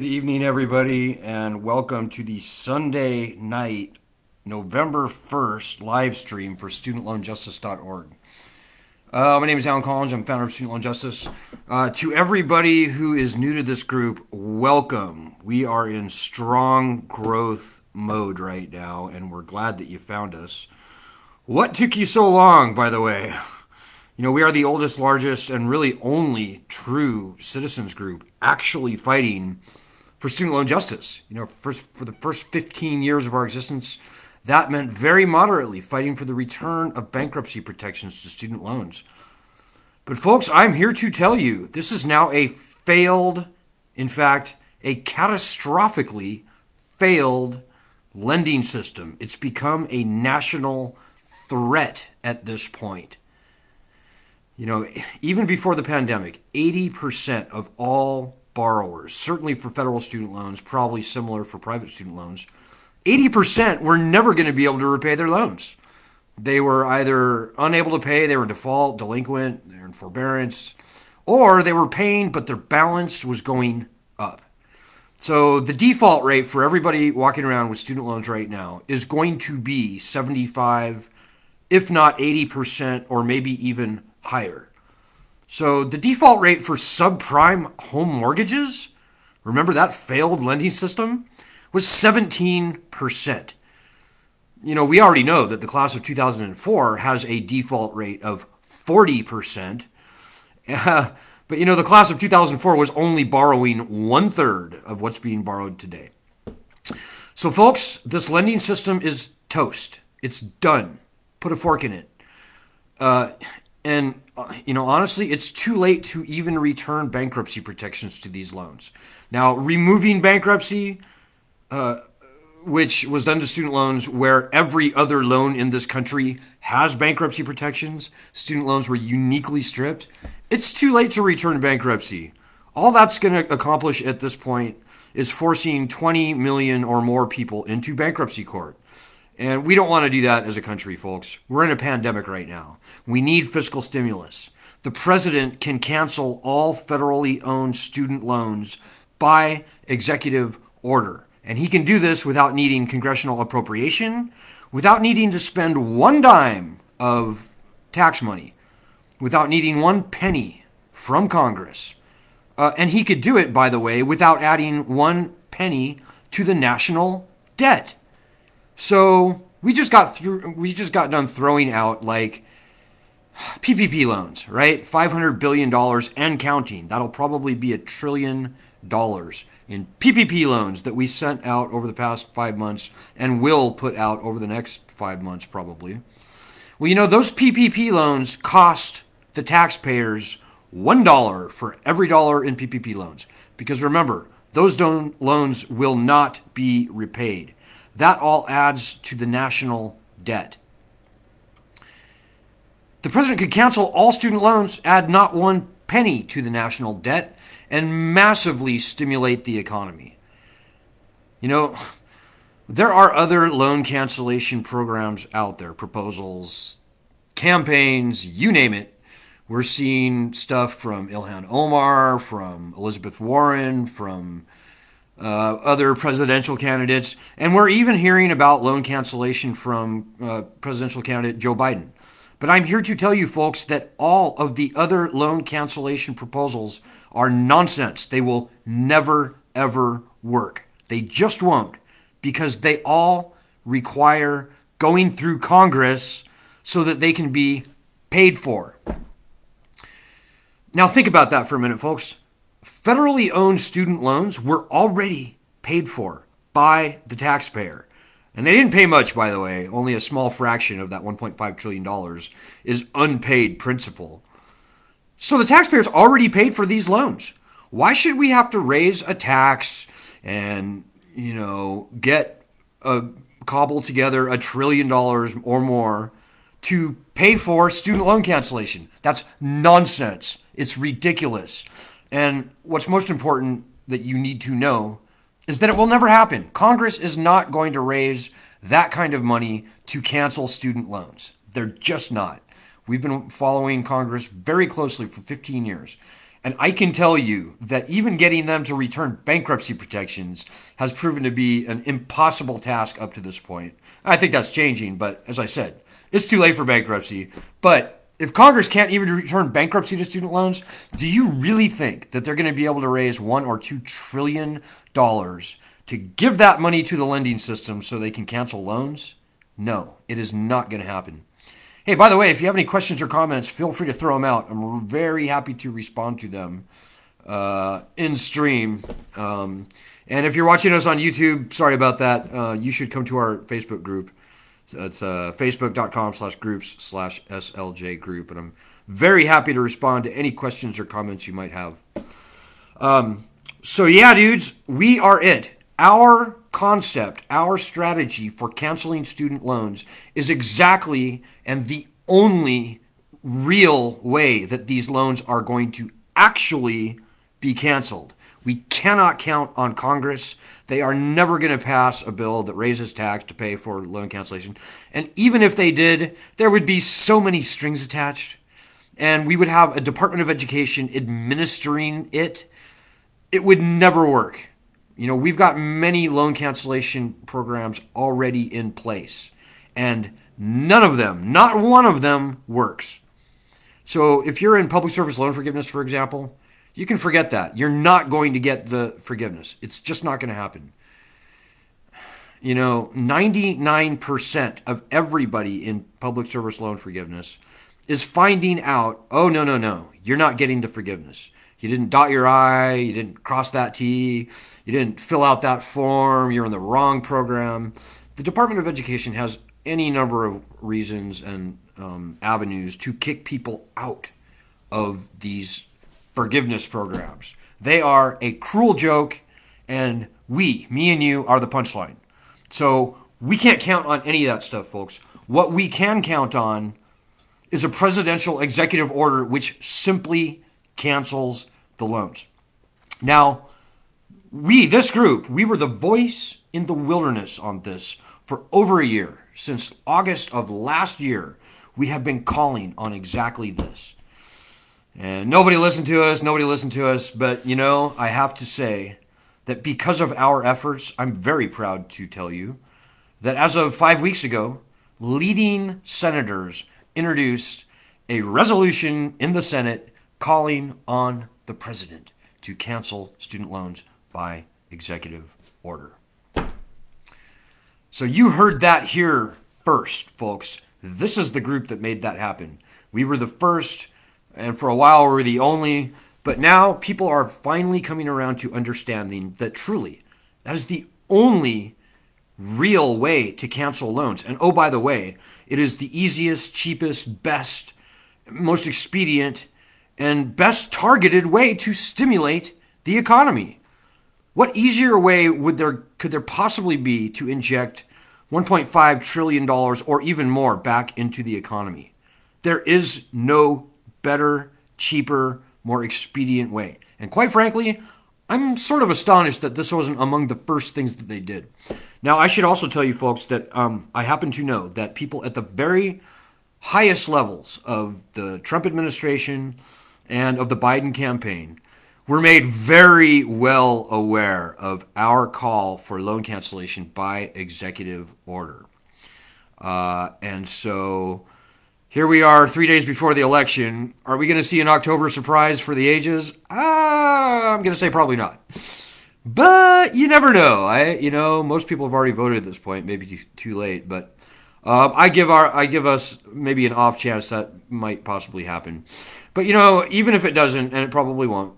Good evening, everybody, and welcome to the Sunday night, November 1st live stream for studentloanjustice.org. My name is Alan Collins. I'm founder of Student Loan Justice. To everybody who is new to this group, welcome. We are in strong growth mode right now, and we're glad that you found us. What took you so long, by the way? You know, we are the oldest, largest, and really only true citizens group actually fighting for student loan justice. You know, for the first 15 years of our existence, that meant very moderately fighting for the return of bankruptcy protections to student loans. But folks, I'm here to tell you, this is now a failed, in fact, a catastrophically failed lending system. It's become a national threat at this point. You know, even before the pandemic, 80% of all borrowers, certainly for federal student loans, probably similar for private student loans, 80% were never going to be able to repay their loans. They were either unable to pay, they were default, delinquent, they were in forbearance, or they were paying, but their balance was going up. So the default rate for everybody walking around with student loans right now is going to be 75, if not 80%, or maybe even higher. So the default rate for subprime home mortgages, remember that failed lending system, was 17%. You know, we already know that the class of 2004 has a default rate of 40%. But, you know, the class of 2004 was only borrowing 1/3 of what's being borrowed today. So, folks, this lending system is toast. It's done. Put a fork in it. You know, honestly, it's too late to even return bankruptcy protections to these loans. Now, removing bankruptcy, which was done to student loans where every other loan in this country has bankruptcy protections, student loans were uniquely stripped. It's too late to return bankruptcy. All that's going to accomplish at this point is forcing 20 million or more people into bankruptcy court. And we don't want to do that as a country, folks. We're in a pandemic right now. We need fiscal stimulus. The president can cancel all federally owned student loans by executive order. And he can do this without needing congressional appropriation, without needing to spend one dime of tax money, without needing one penny from Congress. And he could do it, by the way, without adding one penny to the national debt. So we just got done throwing out like PPP loans, right? $500 billion and counting. That'll probably be $1 trillion in PPP loans that we sent out over the past 5 months and will put out over the next 5 months probably. Well, you know, those PPP loans cost the taxpayers $1 for every dollar in PPP loans. Because remember, those loans will not be repaid. That all adds to the national debt. The president could cancel all student loans, add not one penny to the national debt, and massively stimulate the economy. You know, there are other loan cancellation programs out there, proposals, campaigns, you name it. We're seeing stuff from Ilhan Omar, from Elizabeth Warren, from other presidential candidates, and we're even hearing about loan cancellation from presidential candidate Joe Biden. But I'm here to tell you, folks, that all of the other loan cancellation proposals are nonsense. They will never, ever work. They just won't, because they all require going through Congress so that they can be paid for. Now, think about that for a minute, folks. Federally owned student loans were already paid for by the taxpayer. And they didn't pay much, by the way. Only a small fraction of that $1.5 trillion is unpaid principal. So the taxpayers already paid for these loans. Why should we have to raise a tax and, you know, cobble together $1 trillion or more to pay for student loan cancellation? That's nonsense. It's ridiculous. And what's most important that you need to know is that it will never happen. Congress is not going to raise that kind of money to cancel student loans. They're just not. We've been following Congress very closely for 15 years. And I can tell you that even getting them to return bankruptcy protections has proven to be an impossible task up to this point. I think that's changing, but as I said, it's too late for bankruptcy. But if Congress can't even return bankruptcy to student loans, do you really think that they're going to be able to raise $1 or $2 trillion to give that money to the lending system so they can cancel loans? No, it is not going to happen. Hey, by the way, if you have any questions or comments, feel free to throw them out. I'm very happy to respond to them in stream. And if you're watching us on YouTube, sorry about that. You should come to our Facebook group. So it's facebook.com/groups/SLJ group. And I'm very happy to respond to any questions or comments you might have. So yeah, dudes, we are it. Our concept, our strategy for canceling student loans is exactly and the only real way that these loans are going to actually be canceled. We cannot count on Congress. They are never going to pass a bill that raises tax to pay for loan cancellation. And even if they did, there would be so many strings attached. And we would have a Department of Education administering it. It would never work. You know, we've got many loan cancellation programs already in place, and none of them, not one of them, works. So if you're in public service loan forgiveness, for example, you can forget that. You're not going to get the forgiveness. It's just not going to happen. You know, 99% of everybody in public service loan forgiveness is finding out, oh, no, you're not getting the forgiveness. You didn't dot your I, you didn't cross that T, you didn't fill out that form, you're in the wrong program. The Department of Education has any number of reasons and avenues to kick people out of these forgiveness programs. They are a cruel joke, and me and you, are the punchline. So we can't count on any of that stuff, folks. What we can count on is a presidential executive order which simply cancels the loans. Now, this group, we were the voice in the wilderness on this for over a year. Since August of last year, we have been calling on exactly this. And nobody listened to us, but you know, I have to say that because of our efforts, I'm very proud to tell you that as of 5 weeks ago, leading senators introduced a resolution in the Senate calling on the president to cancel student loans by executive order. So you heard that here first, folks. This is the group that made that happen. We were the first, and for a while we were the only, but now people are finally coming around to understanding that truly that is the only real way to cancel loans. And oh, by the way, it is the easiest, cheapest, best, most expedient, and best targeted way to stimulate the economy. What easier way could there possibly be to inject $1.5 trillion or even more back into the economy? There is no better, cheaper, more expedient way. And quite frankly, I'm sort of astonished that this wasn't among the first things that they did. Now, I should also tell you folks that I happen to know that people at the very highest levels of the Trump administration and of the Biden campaign were made very well aware of our call for loan cancellation by executive order. And so here we are 3 days before the election. Are we going to see an October surprise for the ages? I'm going to say probably not. But you never know. Most people have already voted at this point, maybe too late. But I give us maybe an off chance that might possibly happen. But even if it doesn't, and it probably won't,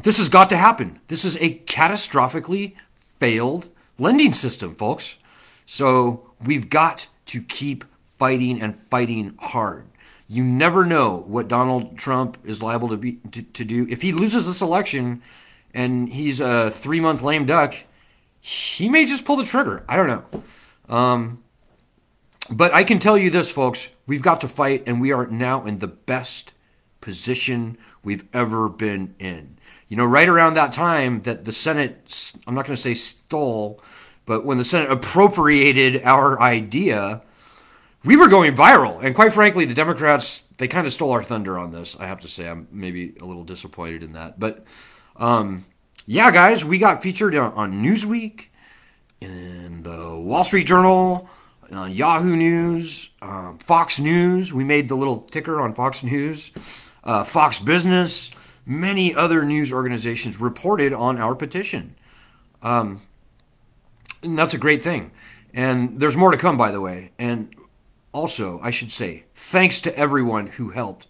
this has got to happen. This is a catastrophically failed lending system, folks. So we've got to keep fighting and fighting hard. You never know what Donald Trump is liable to do. If he loses this election and he's a 3-month lame duck, he may just pull the trigger. I don't know. But I can tell you this, folks. We've got to fight, and we are now in the best position we've ever been in. Right around that time that the Senate, I'm not going to say stole, but when the Senate appropriated our idea, we were going viral. And quite frankly, the Democrats, they kind of stole our thunder on this, I have to say. I'm maybe a little disappointed in that. But yeah, guys, we got featured on Newsweek, in the Wall Street Journal, Yahoo News, Fox News. We made the little ticker on Fox News, Fox Business. Many other news organizations reported on our petition. And that's a great thing. And there's more to come, by the way. And also, I should say, thanks to everyone who helped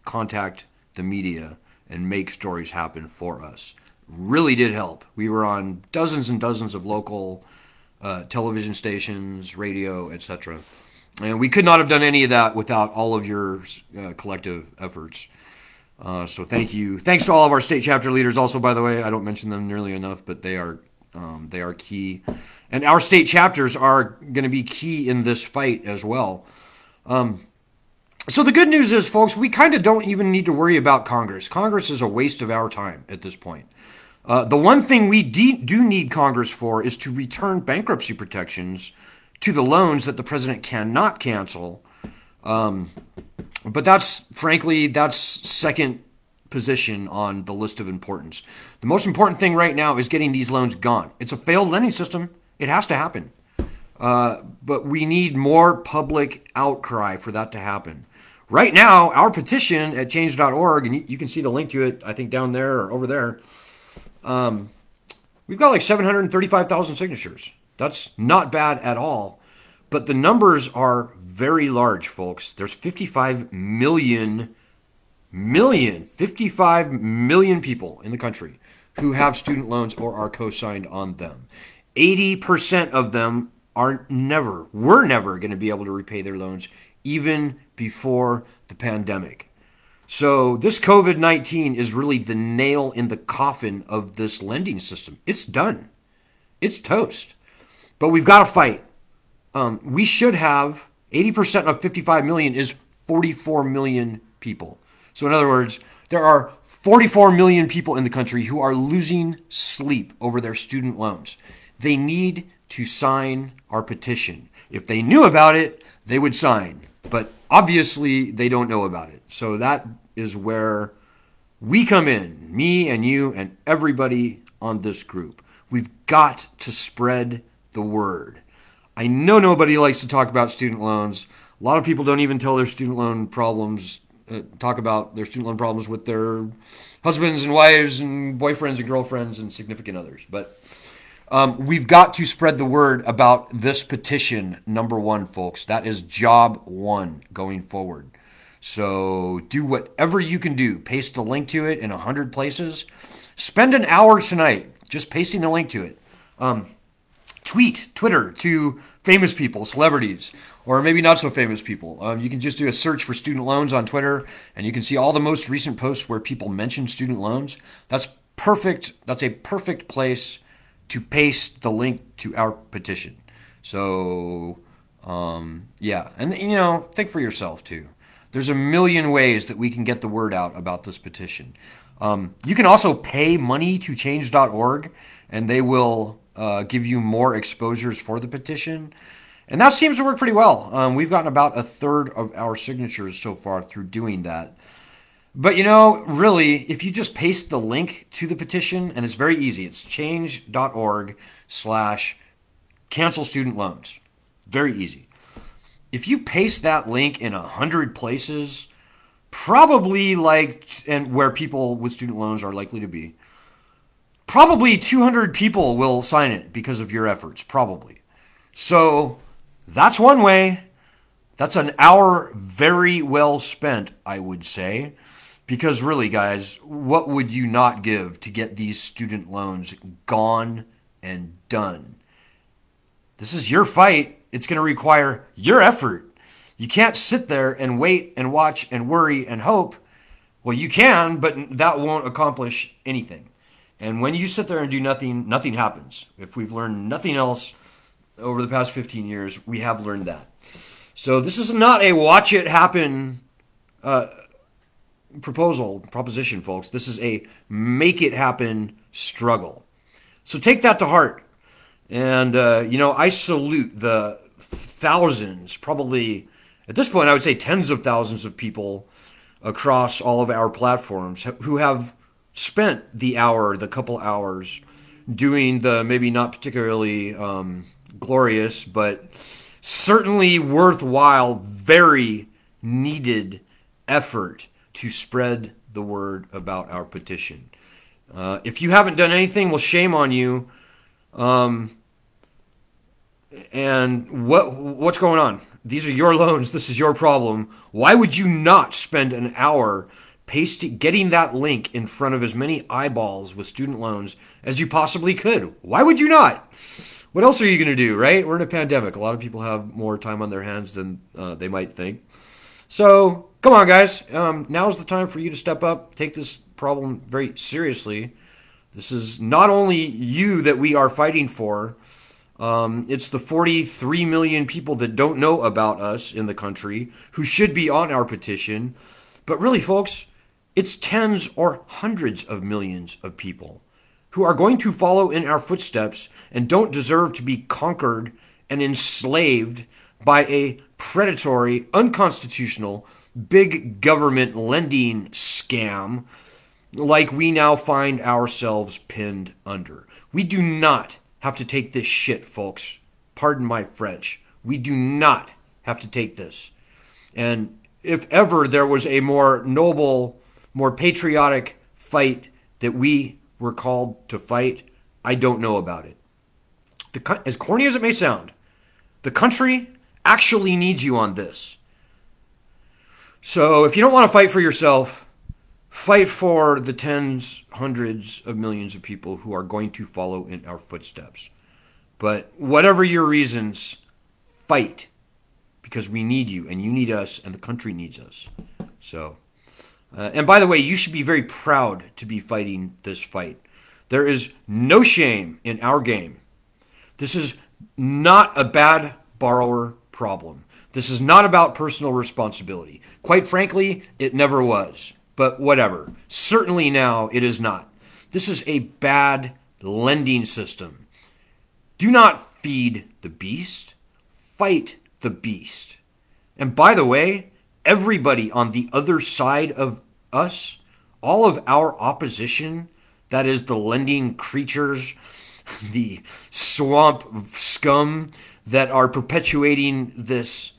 contact the media and make stories happen for us. Really did help. We were on dozens and dozens of local television stations, radio, etc. And we could not have done any of that without all of your collective efforts. So thank you. Thanks to all of our state chapter leaders also, by the way. I don't mention them nearly enough, but they are key. And our state chapters are going to be key in this fight as well. So the good news is, folks, we kind of don't even need to worry about Congress. Congress is a waste of our time at this point. The one thing we do need Congress for is to return bankruptcy protections to the loans that the president cannot cancel. But that's second position on the list of importance. The most important thing right now is getting these loans gone. It's a failed lending system. It has to happen. But we need more public outcry for that to happen. Right now, our petition at change.org, and you can see the link to it, I think, down there or over there. We've got like 735,000 signatures. That's not bad at all. But the numbers are very large, folks. There's 55 million people in the country who have student loans or are co-signed on them. 80% of them were never going to be able to repay their loans even before the pandemic. So this COVID-19 is really the nail in the coffin of this lending system. It's done. It's toast. But we've got to fight. We should have 80% of 55 million is 44 million people. So in other words, there are 44 million people in the country who are losing sleep over their student loans. They need to sign our petition. If they knew about it, they would sign. But obviously, they don't know about it. So that is where we come in, me and you and everybody on this group. We've got to spread the word. I know nobody likes to talk about student loans. A lot of people don't even tell their student loan problems, talk about their student loan problems with their husbands and wives and boyfriends and girlfriends and significant others. But we've got to spread the word about this petition, number one, folks. That is job one going forward. So do whatever you can do. Paste the link to it in 100 places. Spend an hour tonight just pasting the link to it. Twitter to famous people, celebrities, or maybe not so famous people. You can just do a search for student loans on Twitter, and you can see all the most recent posts where people mention student loans. That's perfect. That's a perfect place to paste the link to our petition. So, yeah. And, think for yourself, too. There's a million ways that we can get the word out about this petition. You can also pay money to change.org, and they will give you more exposures for the petition. And that seems to work pretty well. We've gotten about a third of our signatures so far through doing that. But, really, if you just paste the link to the petition, and it's very easy. It's change.org/cancel student loans. Very easy. If you paste that link in 100 places, probably and where people with student loans are likely to be, probably 200 people will sign it because of your efforts, probably. So that's one way. That's an hour very well spent, I would say. Because really, guys, what would you not give to get these student loans gone and done? This is your fight. It's going to require your effort. You can't sit there and wait and watch and worry and hope. Well, you can, but that won't accomplish anything. And when you sit there and do nothing, nothing happens. If we've learned nothing else over the past 15 years, we have learned that. So this is not a watch it happen proposition, folks. This is a make it happen struggle. So take that to heart. And, I salute the thousands, probably at this point, I would say tens of thousands of people across all of our platforms who have spent the hour, the couple hours, doing the maybe not particularly glorious, but certainly worthwhile, very needed effort to spread the word about our petition. If you haven't done anything, well, shame on you. And what's going on? These are your loans. This is your problem. Why would you not spend an hour getting that link in front of as many eyeballs with student loans as you possibly could? Why would you not? What else are you going to do, right? We're in a pandemic. A lot of people have more time on their hands than they might think. So come on, guys. Now's the time for you to step up, take this problem very seriously. This is not only you that we are fighting for. It's the 43 million people that don't know about us in the country who should be on our petition. But really, folks, it's tens or hundreds of millions of people who are going to follow in our footsteps and don't deserve to be conquered and enslaved by a predatory, unconstitutional, big government lending scam like we now find ourselves pinned under. We do not have to take this shit, folks. Pardon my French. We do not have to take this. And if ever there was a more noble, more patriotic fight that we were called to fight, I don't know about it. As corny as it may sound, the country actually needs you on this. So if you don't want to fight for yourself, fight for the tens, hundreds of millions of people who are going to follow in our footsteps. But whatever your reasons, fight, because we need you and you need us and the country needs us. So, and by the way, you should be very proud to be fighting this fight. There is no shame in our game. This is not a bad borrower problem. This is not about personal responsibility. Quite frankly, it never was. But whatever. Certainly now it is not. This is a bad lending system. Do not feed the beast. Fight the beast. And by the way, everybody on the other side of us, all of our opposition, that is the lending creatures, the swamp scum that are perpetuating this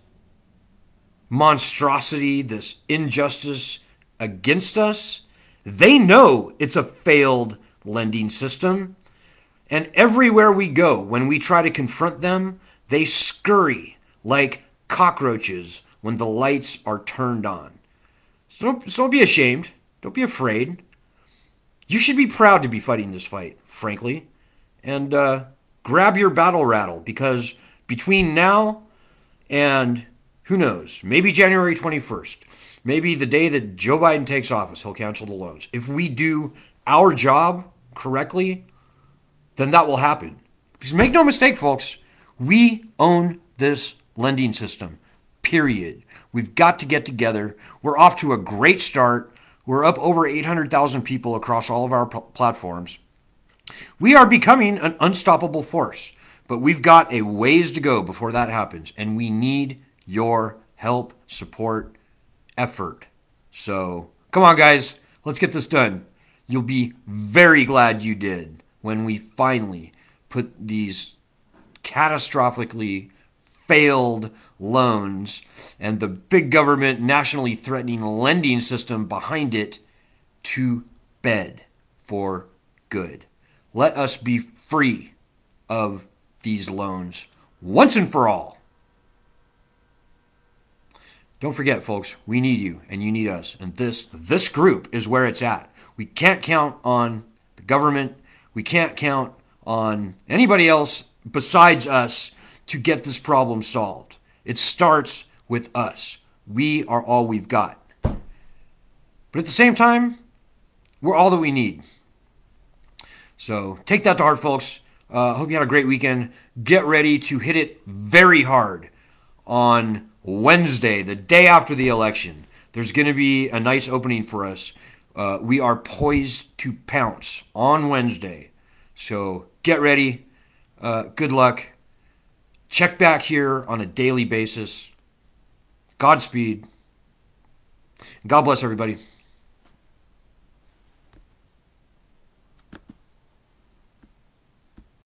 monstrosity, this injustice against us, they know it's a failed lending system. And everywhere we go, when we try to confront them, they scurry like cockroaches when the lights are turned on. So don't be ashamed. Don't be afraid. You should be proud to be fighting this fight, frankly. And grab your battle rattle, because between now and who knows, maybe January 21st, maybe the day that Joe Biden takes office, he'll cancel the loans. If we do our job correctly, then that will happen. Because make no mistake, folks, we own this lending system, period. We've got to get together. We're off to a great start. We're up over 800,000 people across all of our platforms. We are becoming an unstoppable force, but we've got a ways to go before that happens, and we need your help, support, effort. So come on, guys, let's get this done. You'll be very glad you did when we finally put these catastrophically failed loans and the big government nationally threatening lending system behind it to bed for good. Let us be free of these loans once and for all. Don't forget, folks, we need you and you need us. And this group is where it's at. We can't count on the government. We can't count on anybody else besides us to get this problem solved. It starts with us. We are all we've got. But at the same time, we're all that we need. So take that to heart, folks. Hope you had a great weekend. Get ready to hit it very hard on Wednesday, the day after the election. There's going to be a nice opening for us. We are poised to pounce on Wednesday. So get ready. Good luck. Check back here on a daily basis. Godspeed. God bless everybody.